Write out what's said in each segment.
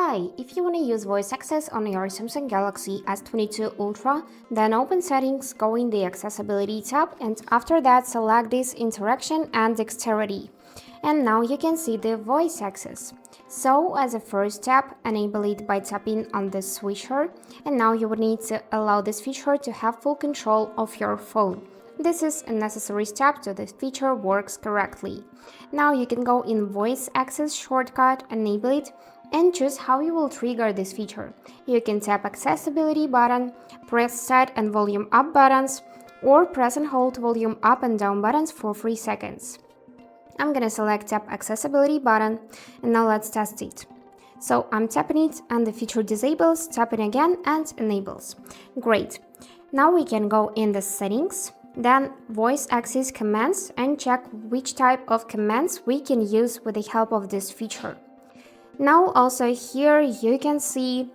Hi, if you want to use voice access on your Samsung Galaxy S22 Ultra, then open Settings, go in the Accessibility tab, and after that select this Interaction and Dexterity. And now you can see the voice access. So as a first step, enable it by tapping on the switcher, and now you will need to allow this feature to have full control of your phone. This is a necessary step so this feature works correctly. Now you can go in Voice Access shortcut, enable it, and choose how you will trigger this feature. You can tap Accessibility button, press Set and Volume Up buttons, or press and hold Volume Up and Down buttons for 3 seconds. I'm gonna select Tap Accessibility button, and now let's test it. So I'm tapping it and the feature disables, tapping again and enables. Great. Now we can go in the settings, then voice access commands and check which type of commands we can use with the help of this feature. Now also here you can see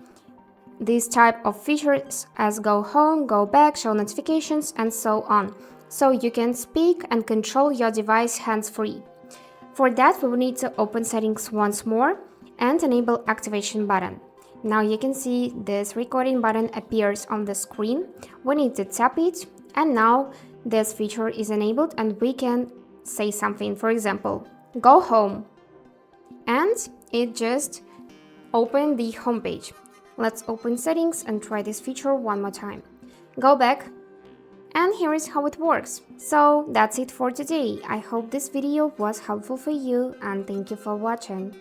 these type of features as go home, go back, show notifications, and so on. So you can speak and control your device hands-free. For that, we will need to open settings once more and enable activation button. Now you can see this recording button appears on the screen. We need to tap it, and now this feature is enabled and we can say something. For example, go home. And it just opened the homepage. Let's open settings and try this feature one more time. Go back, and here is how it works. So that's it for today. I hope this video was helpful for you and thank you for watching.